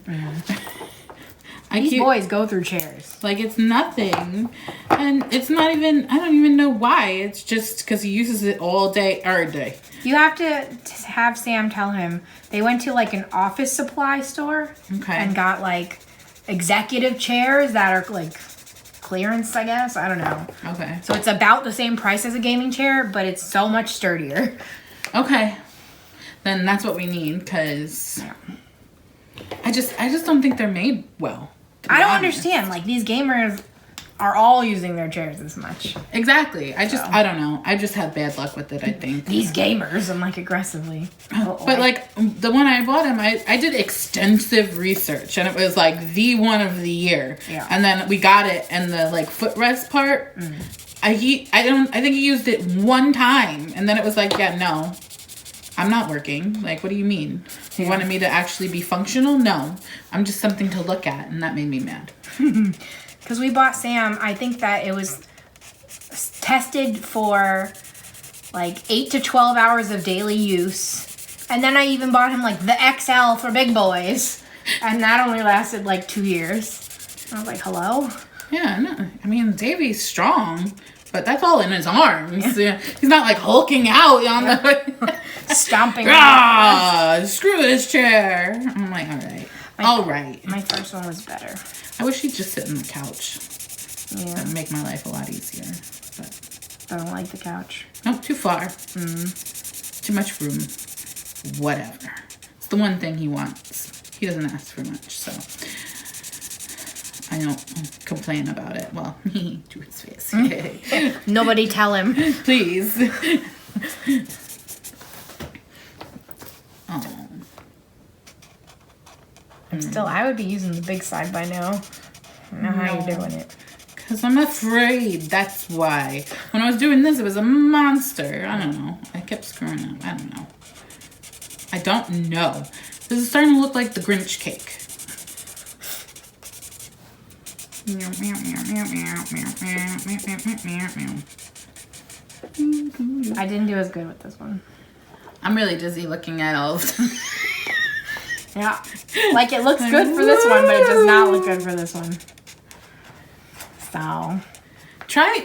These boys go through chairs. Like, it's nothing. And it's not even, I don't even know why. It's just because he uses it all day, every day. You have to have Sam tell him they went to like an office supply store and got like executive chairs that are like clearance, I guess. I don't know. Okay. So it's about the same price as a gaming chair, but it's so much sturdier. Okay. Then that's what we need, because I just don't think they're made well. I don't understand. Like, these gamers are all using their chairs this much. Exactly. I don't know. I just had bad luck with it, I think. These gamers, I'm like, aggressively. But like, the one I bought him, I did extensive research, and it was like the one of the year. Yeah. And then we got it, and the like footrest part, I think he used it one time, and then it was like, yeah, no, I'm not working. Like, what do you mean? You wanted me to actually be functional? No. I'm just something to look at, and that made me mad. Because we bought Sam, I think that it was tested for like 8 to 12 hours of daily use. And then I even bought him like the XL for big boys. And that only lasted like 2 years. I was like, hello? Yeah, no. I mean, Davy's strong, but that's all in his arms. Yeah. He's not like hulking out on the... Stomping. Screw this chair. I'm like, all right. My first one was better. I wish he'd just sit on the couch. Yeah. That'd make my life a lot easier. But I don't like the couch. No, too far. Too much room. Whatever. It's the one thing he wants. He doesn't ask for much, so I don't complain about it. Well, me to his face. Nobody tell him. Please. Still, I would be using the big side by now. I don't know how you're doing it. Because I'm afraid. That's why. When I was doing this, it was a monster. I don't know. I kept screwing up. I don't know. I don't know. This is starting to look like the Grinch cake. I didn't do as good with this one. I'm really dizzy looking at all of them. Yeah. Like, it looks good for this one, but it does not look good for this one. So.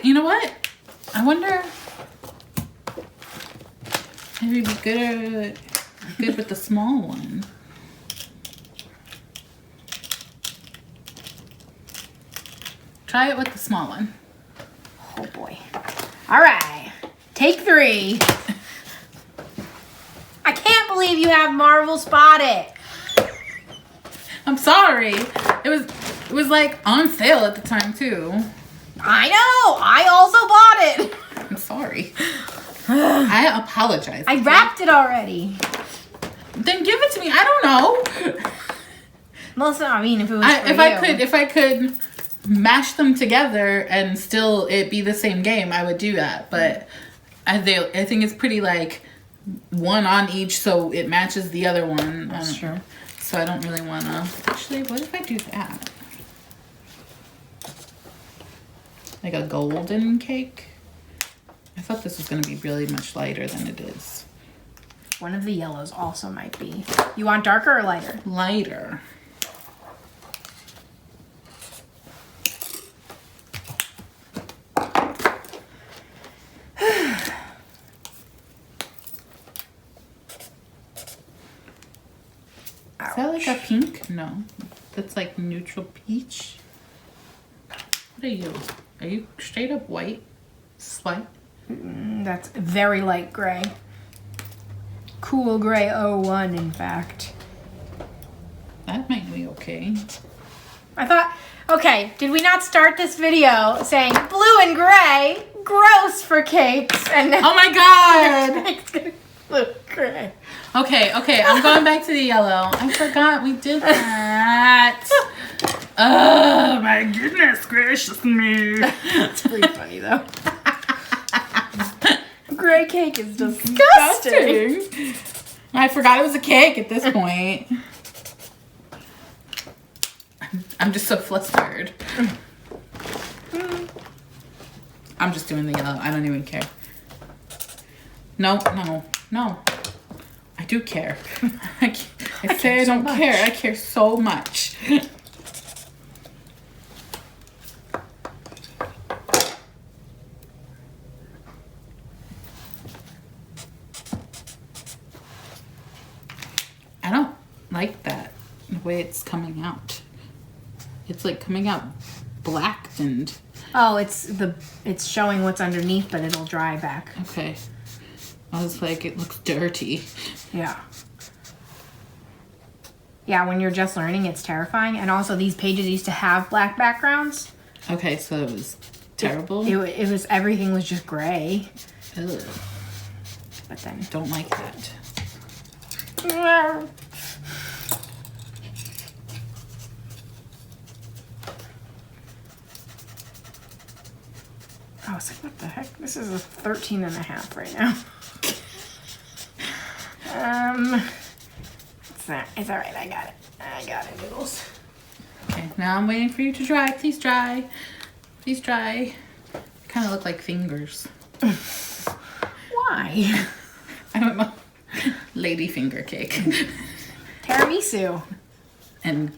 You know what? I wonder if you'd be good with the small one. Try it with the small one. Oh, boy. All right. Take 3. I can't believe you have Marvel Spotted. I'm sorry. It was like on sale at the time too. I know. I also bought it. I'm sorry. I apologize. I wrapped it already. Then give it to me. I don't know. Melissa, I mean, if it was for if I could mash them together and still it be the same game, I would do that. But I think it's pretty like one on each, so it matches the other one. That's true. So I don't really want to... Actually, what if I do that? Like a golden cake? I thought this was going to be really much lighter than it is. One of the yellows also might be. You want darker or lighter? Lighter. Is that like a pink? No. That's like neutral peach. What are you? Are you straight up white? Slight? That's very light gray. Cool gray 01, in fact. That might be okay. I thought, okay, did we not start this video saying blue and gray, gross for cakes, and now oh my god! blue and gray. Okay, I'm going back to the yellow. I forgot we did that. Oh my goodness gracious me. It's pretty funny though. Gray cake is disgusting. I forgot it was a cake at this point. I'm just so flustered. I'm just doing the yellow. I don't even care. No. I do care. I say I don't care. I care so much. I don't like that, the way it's coming out. It's like coming out blacked and... Oh, it's showing what's underneath, but it'll dry back. Okay. I was like, it looks dirty. Yeah. Yeah, when you're just learning, it's terrifying. And also, these pages used to have black backgrounds. Okay, so it was terrible? It was, everything was just gray. Ugh. But then... Don't like that. I was like, what the heck? This is a 13 and a half right now. It's all right. I got it, noodles. Okay, now I'm waiting for you to dry. Please dry. Please dry. Kind of look like fingers. Why? I don't know. Lady finger cake. Tiramisu. And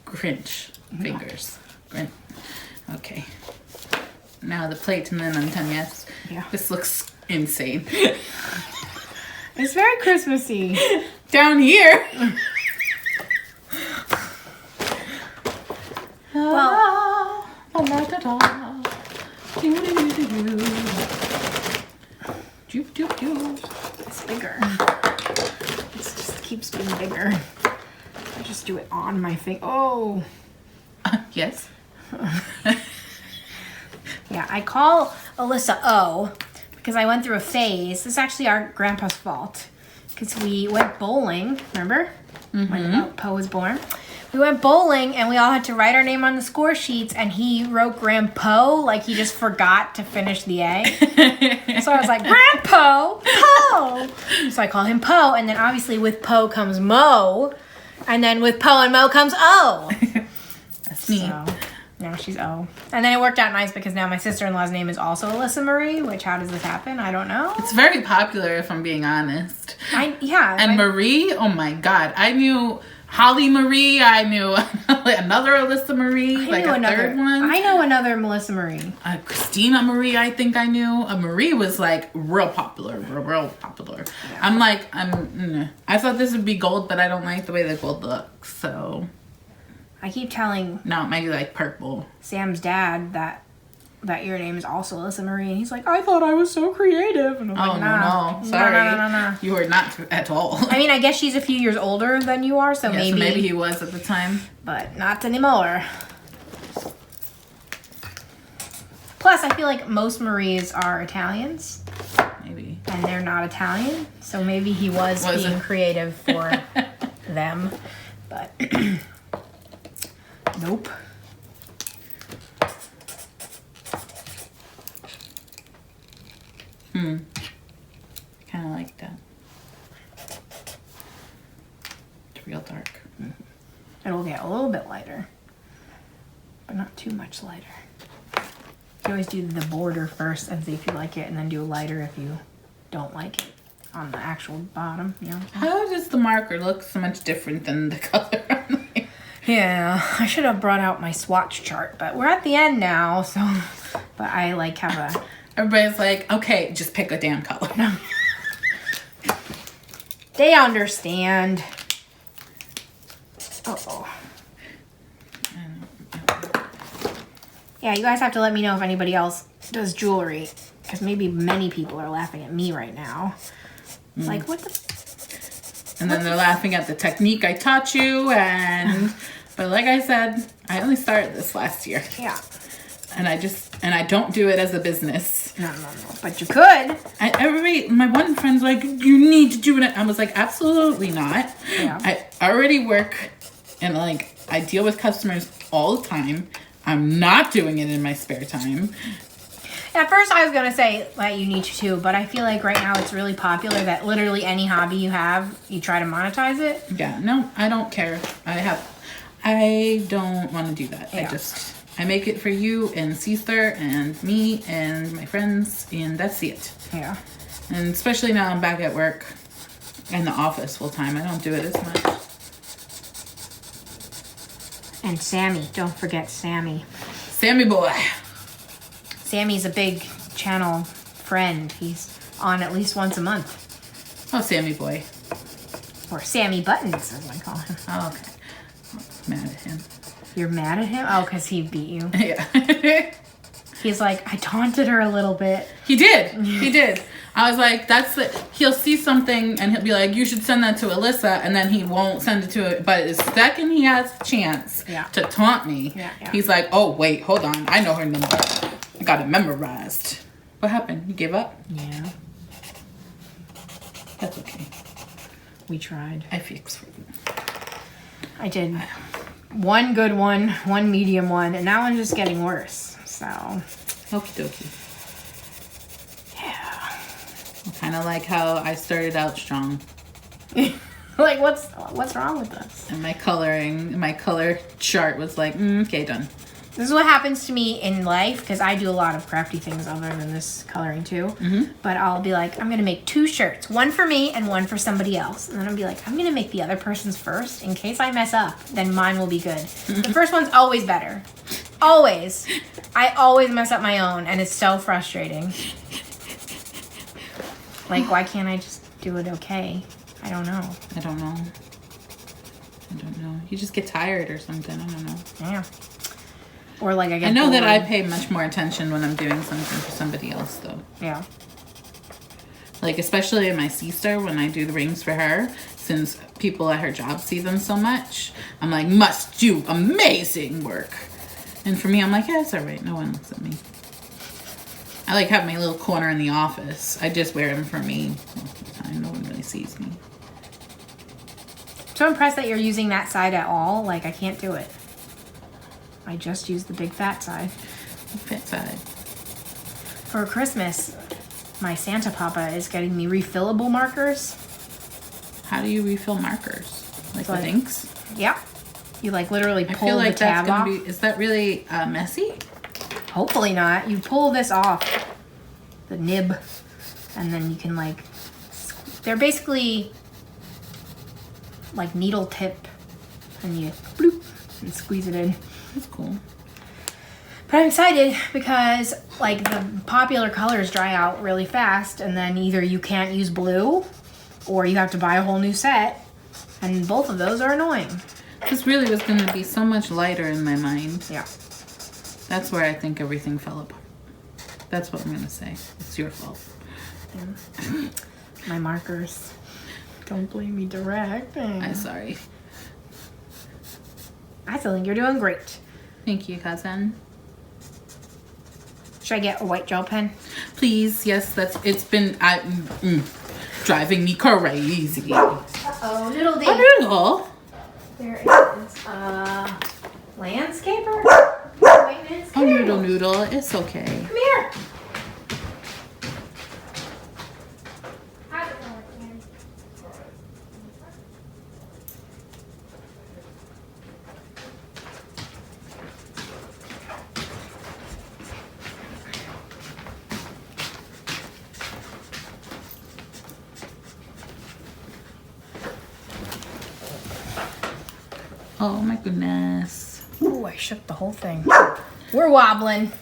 Grinch fingers. Grinch. Okay. Now the plate and then I'm done. Yes. Yeah. This looks insane. It's very Christmassy. Down here. Well, it's bigger. It just keeps being bigger. I just do it on my finger. Oh. Yes. Yeah, I call Alyssa O because I went through a phase. This is actually our grandpa's fault because we went bowling, remember? When P.O was born. We went bowling and we all had to write our name on the score sheets and he wrote Grandpa like he just forgot to finish the A. So I was like, Grandpa, Po! So I call him Po, and then obviously with Po comes Mo, and then with Po and Mo comes O. That's me. So now she's O. And then it worked out nice because now my sister-in-law's name is also Alyssa Marie, which how does this happen? I don't know. It's very popular if I'm being honest. Yeah. And Marie, oh my God. I knew Holly Marie. I knew another Alyssa Marie. Third one. I know another Melissa Marie. Christina Marie, I think I knew. Marie was like real popular. Real popular. Yeah. I thought this would be gold, but I don't like the way the gold looks. So I keep telling no, it might be like purple. Sam's dad that your name is also Alyssa Marie, and he's like, I thought I was so creative. And I'm like, no, sorry. No. You are not at all. I mean, I guess she's a few years older than you are, so maybe. So maybe he was at the time. But not anymore. Plus, I feel like most Maries are Italians. Maybe. And they're not Italian, so maybe he was being creative for them. But nope. Kind of like that. It's real dark. It'll get a little bit lighter, but not too much lighter. You always do the border first and see if you like it, and then do a lighter if you don't like it on the actual bottom. You know? How does the marker look so much different than the color on there? Yeah, I should have brought out my swatch chart, but we're at the end now, so. But I like have a. Everybody's like, okay, just pick a damn color. No. They understand. Uh-oh. Yeah, you guys have to let me know if anybody else does jewelry, because maybe many people are laughing at me right now. Like, what the... And then they're laughing at the technique I taught you, and... But like I said, I only started this last year. Yeah. And I don't do it as a business. No. But you could. My one friend's like, you need to do it. I was like, absolutely not. Yeah. I already work and like, I deal with customers all the time. I'm not doing it in my spare time. At first I was going to say that you need to, but I feel like right now it's really popular that literally any hobby you have, you try to monetize it. Yeah, no, I don't care. I don't want to do that. Yeah. I make it for you and sister and me and my friends, and that's it. Yeah. And especially now I'm back at work in the office full time. I don't do it as much. And Sammy. Don't forget Sammy. Sammy boy. Sammy's a big channel friend. He's on at least once a month. Oh, Sammy boy. Or Sammy Buttons, as I call him. Oh, okay. I'm mad at him. You're mad at him? Oh, because he beat you. Yeah. He's like, I taunted her a little bit. He did. He did. I was like, he'll see something and he'll be like, you should send that to Alyssa, and then he won't send it to it. But the second he has a chance to taunt me, he's like, oh, wait, hold on. I know her number. I got it memorized. What happened? You gave up? Yeah. That's okay. We tried. I fixed for you. I did. One good one medium one, and that one's just getting worse. So. Okie dokie. Yeah. Kind of like how I started out strong. Like, what's wrong with us? And my color chart was like, okay, done. This is what happens to me in life, because I do a lot of crafty things other than this coloring too. Mm-hmm. But I'll be like, I'm going to make 2 shirts. One for me and one for somebody else. And then I'll be like, I'm going to make the other person's first. In case I mess up, then mine will be good. The first one's always better. Always. I always mess up my own, and it's so frustrating. Like, why can't I just do it okay? I don't know. I don't know. You just get tired or something. I don't know. Yeah. Or like I know bored. that I pay much more attention when I'm doing something for somebody else, though. Yeah. Like, especially in my sister, when I do the rings for her, since people at her job see them so much, I'm like, must do amazing work. And for me, I'm like, yeah, it's all right. No one looks at me. I like have my little corner in the office. I just wear them for me most of the time. No one really sees me. I'm so impressed that you're using that side at all. Like, I can't do it. I just use the big fat side. Fat side. For Christmas, my Santa Papa is getting me refillable markers. How do you refill markers? Like with inks? Yeah. You like literally pull I feel like the tab that's off. gonna be. Is that really messy? Hopefully not. You pull this off, the nib, and then you can like. They're basically like needle tip, and you bloop and squeeze it in. That's cool. But I'm excited because like the popular colors dry out really fast, and then either you can't use blue or you have to buy a whole new set, and both of those are annoying. This really was going to be so much lighter in my mind. Yeah. That's where I think everything fell apart. That's what I'm going to say. It's your fault. Yeah. My markers. Don't blame me direct. I'm sorry. I still think you're doing great. Thank you, cousin. Should I get a white gel pen? Please, yes, it's been driving me crazy. Uh-oh, Noodle D. Oh, Noodle. There is landscaper? White landscaper. Oh, Noodle, it's okay. Come here. Oh my goodness. Ooh, I shook the whole thing. We're wobbling.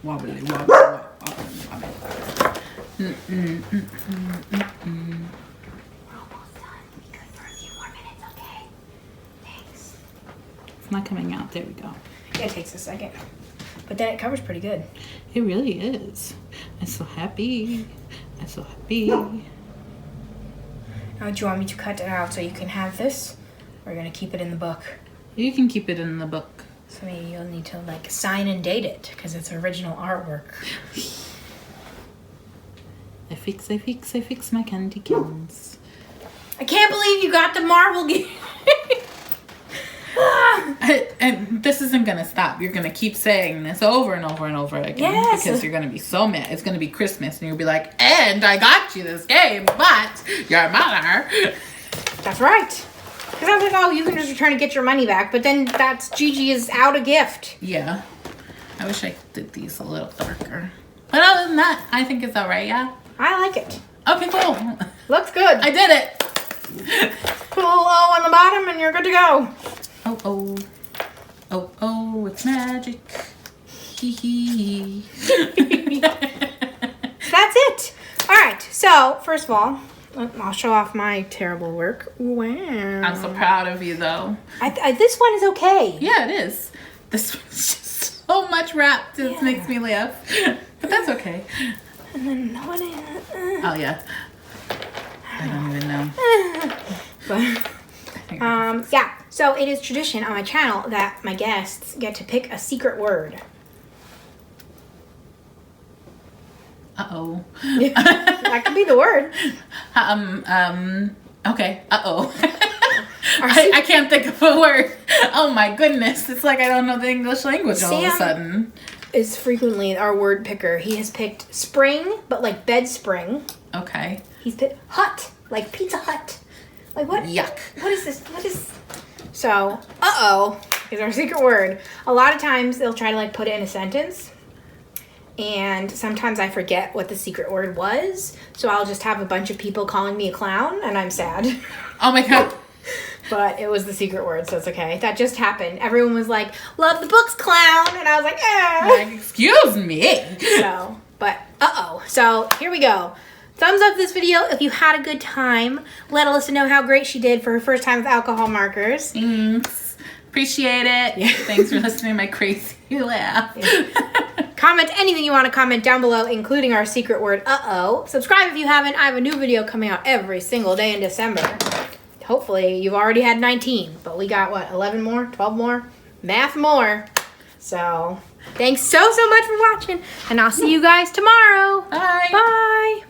Wobbly. We're almost done. Be good for a few more minutes, okay? Thanks. It's not coming out. There we go. Yeah, it takes a second. But then it covers pretty good. It really is. I'm so happy. Now, do you want me to cut it out so you can have this? Or are you going to keep it in the book? You can keep it in the book. So maybe you'll need to like sign and date it because it's original artwork. I fix my candy cans. I can't believe you got the marble game. And this isn't gonna stop. You're gonna keep saying this over and over and over again. Yes. Because you're gonna be so mad. It's gonna be Christmas and you'll be like, and I got you this game, but your mother. That's right. Because I was like, oh, you can just return and get your money back. But then that's Gigi is out a gift. Yeah. I wish I did these a little darker. But other than that, I think it's all right, yeah? I like it. Okay, cool. Looks good. I did it. Put a little O on the bottom and you're good to go. Oh, oh. Oh, oh, it's magic. Hee hee. That's it. All right. So, first of all, I'll show off my terrible work. Wow. I'm so proud of you, though. This one is okay. Yeah, it is. This one's just so much wrapped. It makes me laugh. But that's okay. And then what is Oh, yeah. I don't even know. But, yeah. So it is tradition on my channel that my guests get to pick a secret word. Uh-oh. That could be the word. Okay. Uh-oh. I can't think of a word. Oh my goodness. It's like I don't know the English language all of a sudden. Is frequently our word picker. He has picked spring, but like bed spring. Okay. He's picked hut, like Pizza Hut. Like what? Yuck. What is this? What is... So, uh-oh is our secret word. A lot of times they'll try to like put it in a sentence. And sometimes I forget what the secret word was. So I'll just have a bunch of people calling me a clown and I'm sad. Oh my God. But it was the secret word, so it's okay. That just happened. Everyone was like, love the books, clown. And I was like, eh. Excuse me. So, but uh-oh. So here we go. Thumbs up this video if you had a good time. Let Alyssa know how great she did for her first time with alcohol markers. Thanks. Appreciate it. Yeah. Thanks for listening to my crazy laugh. Yeah. Comment anything you want to comment down below, including our secret word, uh-oh. Subscribe if you haven't. I have a new video coming out every single day in December. Hopefully you've already had 19, but we got, what, 11 more, 12 more, math more. So thanks so much for watching, and I'll see you guys tomorrow. Bye. Bye.